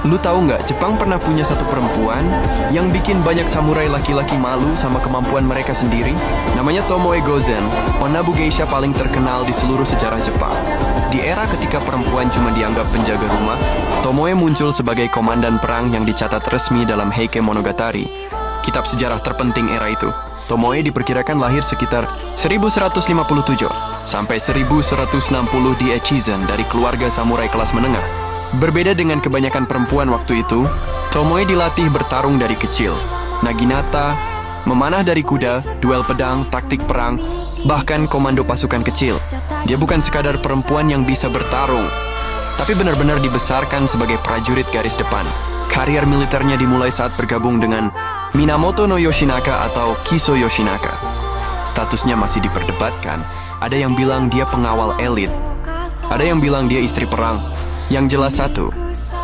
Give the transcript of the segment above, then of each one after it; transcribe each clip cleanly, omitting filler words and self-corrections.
Lu tahu nggak, Jepang pernah punya satu perempuan yang bikin banyak samurai laki-laki malu sama kemampuan mereka sendiri? Namanya Tomoe Gozen, onabu geisha paling terkenal di seluruh sejarah Jepang. Di era ketika perempuan cuma dianggap penjaga rumah, Tomoe muncul sebagai komandan perang yang dicatat resmi dalam Heike Monogatari, kitab sejarah terpenting era itu. Tomoe diperkirakan lahir sekitar 1157 sampai 1160 di Echizen dari keluarga samurai kelas menengah. Berbeda dengan kebanyakan perempuan waktu itu, Tomoe dilatih bertarung dari kecil. Naginata, memanah dari kuda, duel pedang, taktik perang, bahkan komando pasukan kecil. Dia bukan sekadar perempuan yang bisa bertarung, tapi benar-benar dibesarkan sebagai prajurit garis depan. Karier militernya dimulai saat bergabung dengan Minamoto no Yoshinaka atau Kiso Yoshinaka. Statusnya masih diperdebatkan. Ada yang bilang dia pengawal elit, ada yang bilang dia istri perang. Yang jelas satu,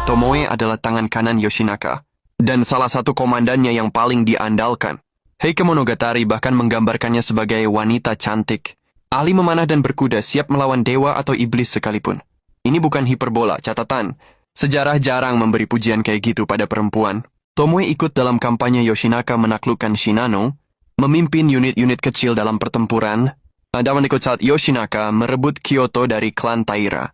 Tomoe adalah tangan kanan Yoshinaka, dan salah satu komandannya yang paling diandalkan. Heike Monogatari bahkan menggambarkannya sebagai wanita cantik, ahli memanah dan berkuda, siap melawan dewa atau iblis sekalipun. Ini bukan hiperbola, catatan. Sejarah jarang memberi pujian kayak gitu pada perempuan. Tomoe ikut dalam kampanye Yoshinaka menaklukkan Shinano, memimpin unit-unit kecil dalam pertempuran, dan ikut saat Yoshinaka merebut Kyoto dari klan Taira.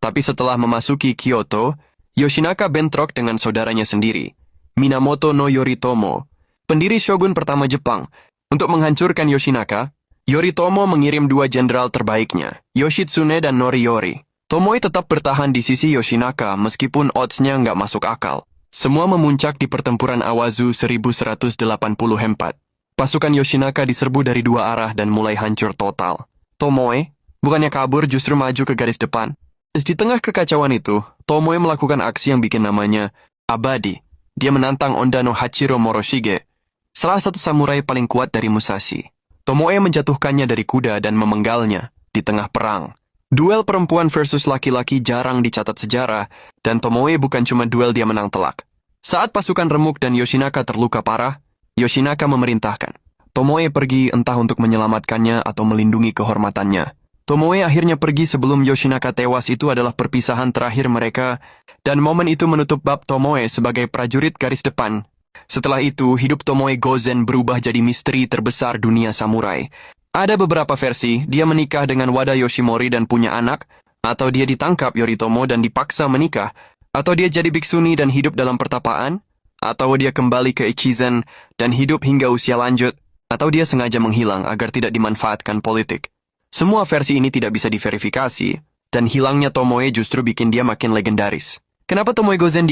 Tapi setelah memasuki Kyoto, Yoshinaka bentrok dengan saudaranya sendiri, Minamoto no Yoritomo, pendiri shogun pertama Jepang. Untuk menghancurkan Yoshinaka, Yoritomo mengirim dua jenderal terbaiknya, Yoshitsune dan Noriyori. Tomoe tetap bertahan di sisi Yoshinaka meskipun odds-nya nggak masuk akal. Semua memuncak di pertempuran Awazu 1184. Pasukan Yoshinaka diserbu dari dua arah dan mulai hancur total. Tomoe, bukannya kabur, justru maju ke garis depan. Di tengah kekacauan itu, Tomoe melakukan aksi yang bikin namanya abadi. Dia menantang Onda no Hachiro Moroshige, salah satu samurai paling kuat dari Musashi. Tomoe menjatuhkannya dari kuda dan memenggalnya di tengah perang. Duel perempuan versus laki-laki jarang dicatat sejarah, dan Tomoe bukan cuma duel dia menang telak. Saat pasukan remuk dan Yoshinaka terluka parah, Yoshinaka memerintahkan Tomoe pergi, entah untuk menyelamatkannya atau melindungi kehormatannya. Tomoe akhirnya pergi sebelum Yoshinaka tewas. Itu adalah perpisahan terakhir mereka, dan momen itu menutup bab Tomoe sebagai prajurit garis depan. Setelah itu, hidup Tomoe Gozen berubah jadi misteri terbesar dunia samurai. Ada beberapa versi, dia menikah dengan Wada Yoshimori dan punya anak, atau dia ditangkap Yoritomo dan dipaksa menikah, atau dia jadi biksuni dan hidup dalam pertapaan, atau dia kembali ke Echizen dan hidup hingga usia lanjut, atau dia sengaja menghilang agar tidak dimanfaatkan politik. Semua versi ini tidak bisa diverifikasi, dan hilangnya Tomoe justru bikin dia makin legendaris. Kenapa Tomoe Gozen